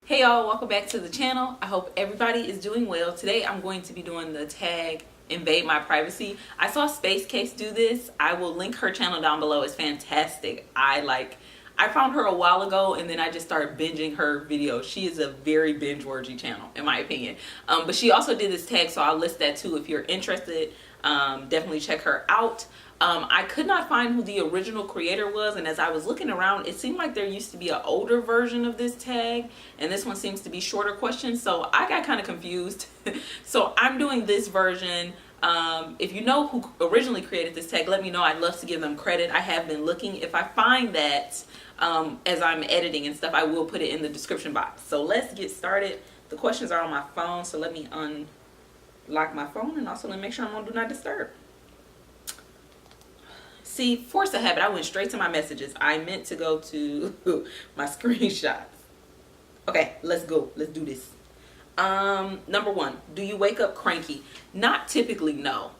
Hey y'all, welcome back to the channel. I hope everybody is doing well. Today I'm going to be doing the tag Invade My Privacy. I saw Space Case do this. I will link her channel down below. It's fantastic. I found her a while ago and then I just started binging her videos. She is a very binge-worthy channel in my opinion. But she also did this tag, so I'll list that too if you're interested. Definitely check her out. I could not find who the original creator was, and as I was looking around, it seemed like there used to be an older version of this tag, and this one seems to be shorter questions, so I got kind of confused. So I'm doing this version. If you know who originally created this tag, let me know. I'd love to give them credit. I have been looking. If I find that as I'm editing and stuff, I will put it in the description box. So let's get started. The questions are on my phone, so let me unlock my phone, and also let me make sure I'm on Do Not Disturb. See, force of habit, I went straight to my messages. I meant to go to my screenshots. Okay, let's go. Let's do this. Number one, do you wake up cranky? Not typically, no.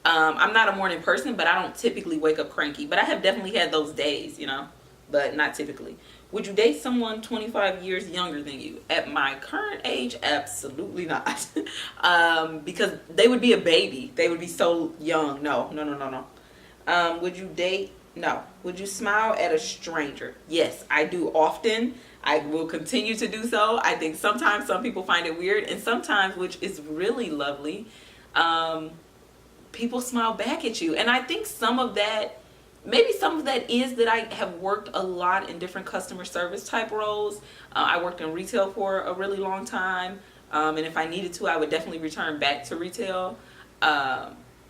I'm not a morning person, but I don't typically wake up cranky. But I have definitely had those days, you know, but not typically. Would you date someone 25 years younger than you? At my current age, absolutely not. Because they would be a baby. They would be so young. No. Would you date? No. Would you smile at a stranger? Yes, I do often. I will continue to do so. I think sometimes some people find it weird, and sometimes, which is really lovely, people smile back at you. And I think some of that, maybe some of that is that I have worked a lot in different customer service type roles. I worked in retail for a really long time, and if I needed to, I would definitely return back to retail.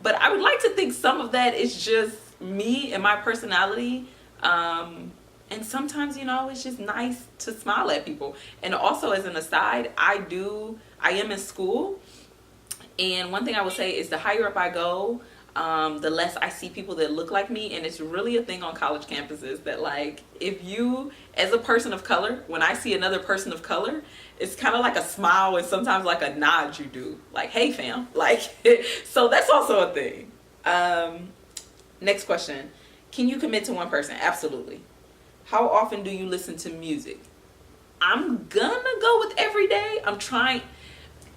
But I would like to think some of that is just me and my personality. And sometimes, you know, it's just nice to smile at people. And also, as an aside, I am in school. And one thing I would say is the higher up I go, the less I see people that look like me. And it's really a thing on college campuses that, like, if you, as a person of color, when I see another person of color, it's kind of like a smile and sometimes like a nod you do. Like, hey fam. Like, so that's also a thing. Next question. Can you commit to one person? Absolutely. How often do you listen to music? I'm gonna go with every day. I'm trying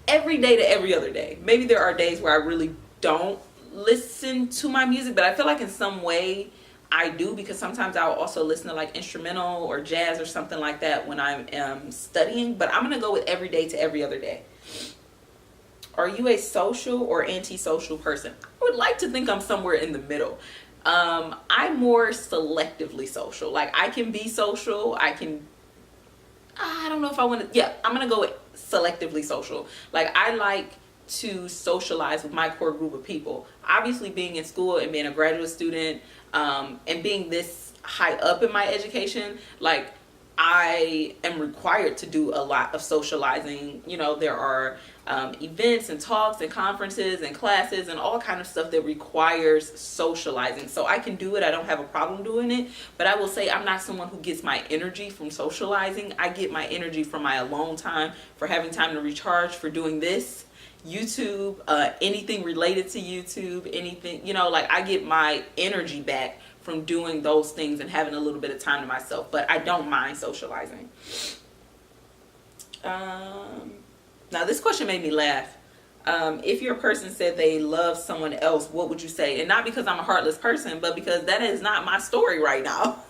every day to every other day. Maybe there are days where I really don't listen to my music, but I feel like in some way I do, because sometimes I'll also listen to like instrumental or jazz or something like that when I am studying. But I'm gonna go with every day to every other day. Are you a social or antisocial person? I would like to think I'm somewhere in the middle. I'm more selectively social. Like, I can be social. I don't know if I want to. Yeah, I'm gonna go with selectively social. Like, I like to socialize with my core group of people. Obviously, being in school and being a graduate student, and being this high up in my education, like, I am required to do a lot of socializing. You know, there are events and talks and conferences and classes and all kind of stuff that requires socializing. So I can do it. I don't have a problem doing it. But I will say I'm not someone who gets my energy from socializing. I get my energy from my alone time, for having time to recharge, for doing this. YouTube, anything related to YouTube, anything, you know, like, I get my energy back from doing those things and having a little bit of time to myself. But I don't mind socializing. Now this question made me laugh. If your person said they love someone else, what would you say? And not because I'm a heartless person, but because that is not my story right now.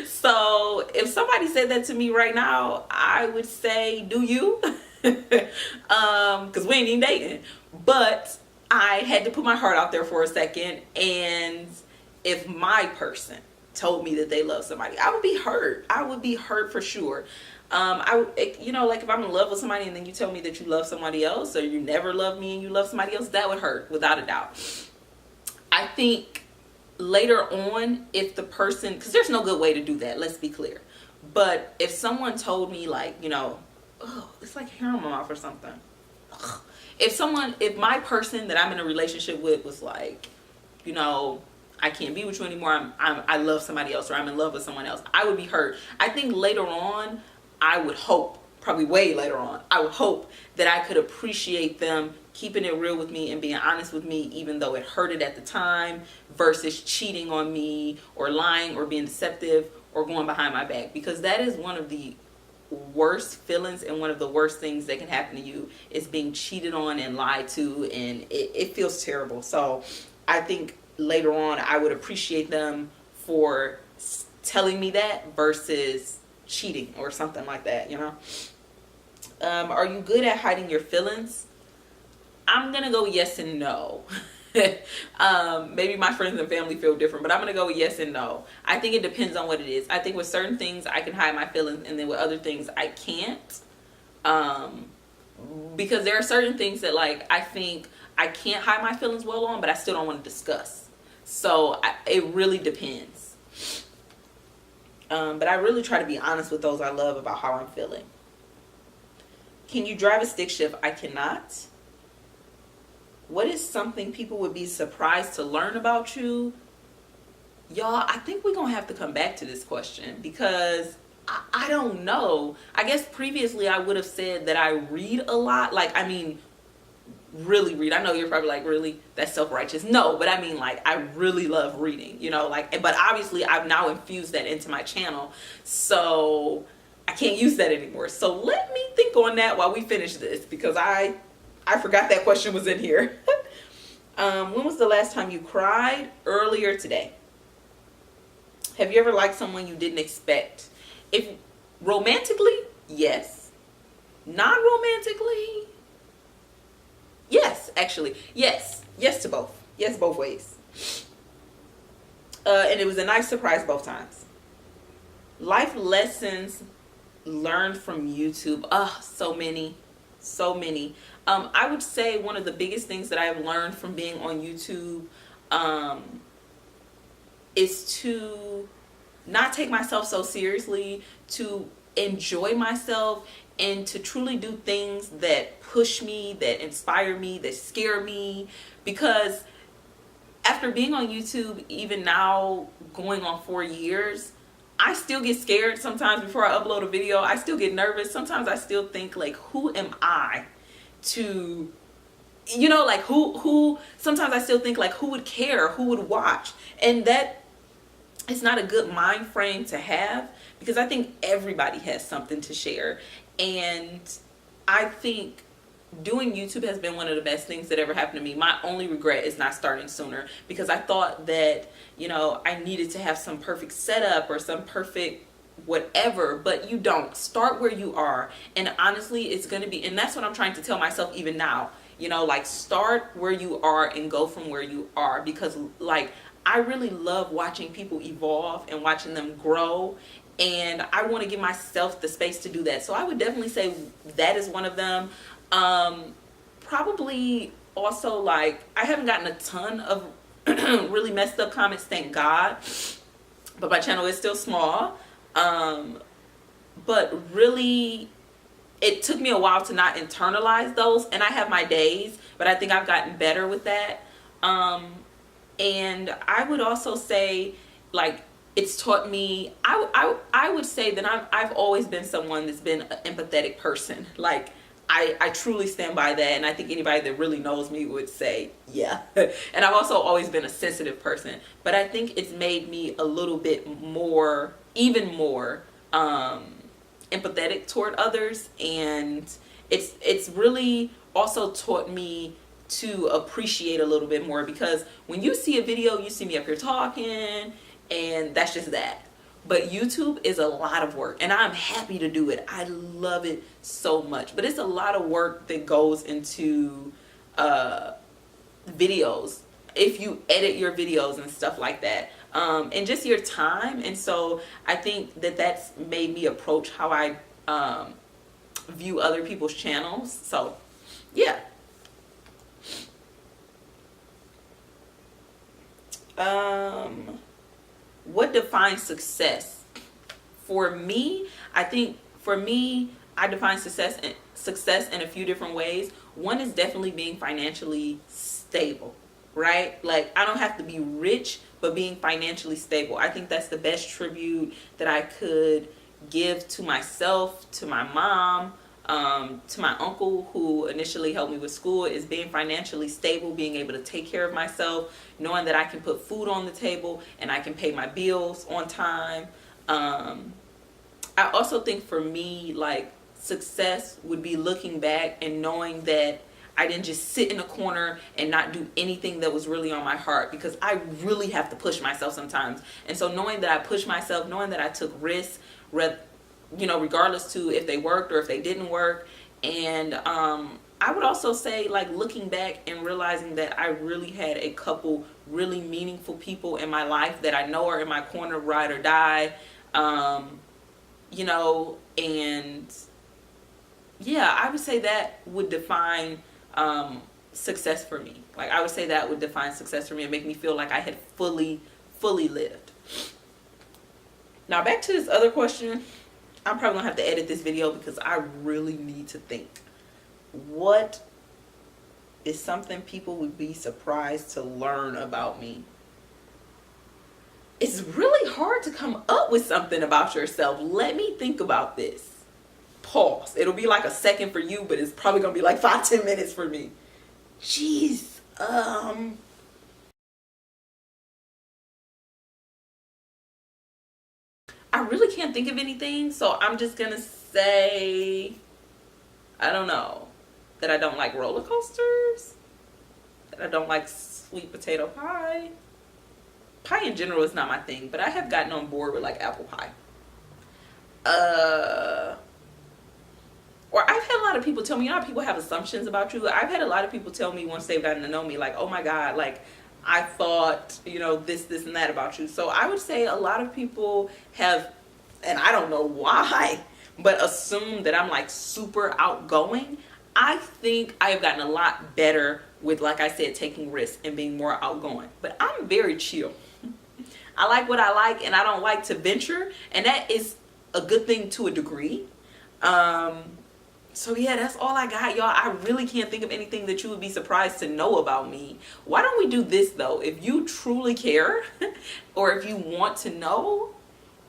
So if somebody said that to me right now, I would say, do you? Because we ain't even dating. But I had to put my heart out there for a second. And if my person told me that they love somebody, I would be hurt. I would be hurt for sure. You know, like, if I'm in love with somebody and then you tell me that you love somebody else, or you never love me and you love somebody else, that would hurt without a doubt. I think later on, if the person, because there's no good way to do that, let's be clear. But if someone told me, like, you know, oh, it's like hair on my mouth or something. Ugh. If my person that I'm in a relationship with was like, you know, I can't be with you anymore, I love somebody else, or I'm in love with someone else, I would be hurt. I think later on, I would hope, probably way later on, I would hope that I could appreciate them keeping it real with me and being honest with me, even though it hurted at the time, versus cheating on me or lying or being deceptive or going behind my back. Because that is one of the worst feelings and one of the worst things that can happen to you is being cheated on and lied to, and it feels terrible. So I think later on I would appreciate them for telling me that versus cheating or something like that, you know. Are you good at hiding your feelings? I'm gonna go yes and no. Maybe my friends and family feel different, but I'm gonna go yes and no. I think it depends on what it is. I think with certain things I can hide my feelings, and then with other things I can't. Because there are certain things that, like, I think I can't hide my feelings well on, but I still don't want to discuss. So it really depends. But I really try to be honest with those I love about how I'm feeling. Can you drive a stick shift? I cannot. What is something people would be surprised to learn about you? Y'all, I think we're going to have to come back to this question because I don't know. I guess previously I would have said that I read a lot. Like, I mean, really read. I know you're probably like, really? That's self-righteous. No, but I mean, like, I really love reading, you know, like, but obviously I've now infused that into my channel. So I can't use that anymore. So let me think on that while we finish this, because I forgot that question was in here. When was the last time you cried? Earlier today. Have you ever liked someone you didn't expect? If romantically, yes. Non-romantically, yes, actually. Yes. Yes to both. Yes, both ways. And it was a nice surprise both times. Life lessons learned from YouTube. So many. So many. I would say one of the biggest things that I've learned from being on YouTube is to not take myself so seriously, to enjoy myself, and to truly do things that push me, that inspire me, that scare me. Because after being on YouTube, even now going on 4 years, I still get scared sometimes before I upload a video. I still get nervous. Sometimes I still think, like, who am I to, you know, like, who sometimes I still think, like, who would care, who would watch? And that is not a good mind frame to have, because I think everybody has something to share. And I think doing YouTube has been one of the best things that ever happened to me. My only regret is not starting sooner, because I thought that, you know, I needed to have some perfect setup or some perfect whatever, but you don't. Start where you are. And honestly, it's going to be, and that's what I'm trying to tell myself even now, you know, like, start where you are and go from where you are. Because, like, I really love watching people evolve and watching them grow, and I want to give myself the space to do that. So I would definitely say that is one of them. Probably also, like, I haven't gotten a ton of really messed up comments, thank God, but my channel is still small. But really, it took me a while to not internalize those, and I have my days, but I think I've gotten better with that. And I would also say, like, it's taught me, I would say that I've always been someone that's been an empathetic person. Like, I truly stand by that, and I think anybody that really knows me would say, yeah. And I've also always been a sensitive person, but I think it's made me a little bit more, even more, empathetic toward others. And it's really also taught me to appreciate a little bit more, because when you see a video, you see me up here talking, and that's just that. But YouTube is a lot of work, and I'm happy to do it. I love it so much, but it's a lot of work that goes into videos, if you edit your videos and stuff like that, and just your time. And so I think that that's made me approach how I view other people's channels. So yeah. What defines success? For me, I think I define success in a few different ways. One is definitely being financially stable, right? Like, I don't have to be rich, but being financially stable. I think that's the best tribute that I could give to myself, to my mom, to my uncle who initially helped me with school, is being financially stable, being able to take care of myself, knowing that I can put food on the table and I can pay my bills on time. I also think for me, like, success would be looking back and knowing that I didn't just sit in a corner and not do anything that was really on my heart, because I really have to push myself sometimes. And so knowing that I pushed myself, knowing that I took risks, regardless to if they worked or if they didn't work. And I would also say, like, looking back and realizing that I really had a couple really meaningful people in my life that I know are in my corner, ride or die. And yeah, I would say that would define success for me. Like, I would say that would define success for me and make me feel like I had fully lived. Now, back to this other question. I'm probably gonna have to edit this video because I really need to think. What is something people would be surprised to learn about me? It's really hard to come up with something about yourself. Let me think about this. Pause. It'll be like a second for you, but it's probably gonna be like 5-10 minutes for me. Jeez. I really can't think of anything, so I'm just gonna say, I don't know, that I don't like roller coasters, that I don't like sweet potato pie. Pie in general is not my thing, but I have gotten on board with like apple pie. Or I've had a lot of people tell me, people have assumptions about you. I've had a lot of people tell me once they've gotten to know me, like, oh my God, like, I thought, this and that about you. So I would say a lot of people have, and I don't know why, but assume that I'm like super outgoing. I think I have gotten a lot better with, like I said, taking risks and being more outgoing. But I'm very chill. I like what I like, and I don't like to venture, and that is a good thing to a degree. So yeah, that's all I got, y'all. I really can't think of anything that you would be surprised to know about me. Why don't we do this though? If you truly care or if you want to know,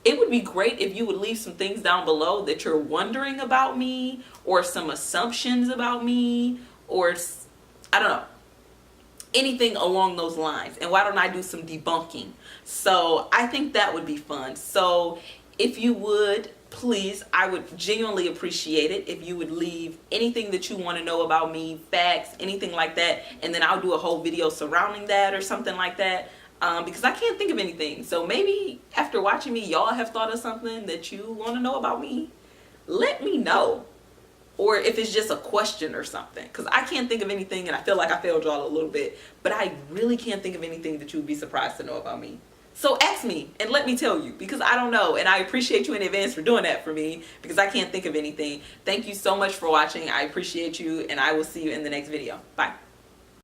it would be great if you would leave some things down below that you're wondering about me, or some assumptions about me, or I don't know, anything along those lines. And why don't I do some debunking? So I think that would be fun. So if you would, please, I would genuinely appreciate it if you would leave anything that you want to know about me, facts, anything like that, and then I'll do a whole video surrounding that or something like that, because I can't think of anything. So maybe after watching me, y'all have thought of something that you want to know about me. Let me know. Or if it's just a question or something, because I can't think of anything, and I feel like I failed y'all a little bit, but I really can't think of anything that you would be surprised to know about me. So ask me and let me tell you, because I don't know, and I appreciate you in advance for doing that for me, because I can't think of anything. Thank you so much for watching. I appreciate you, and I will see you in the next video. Bye.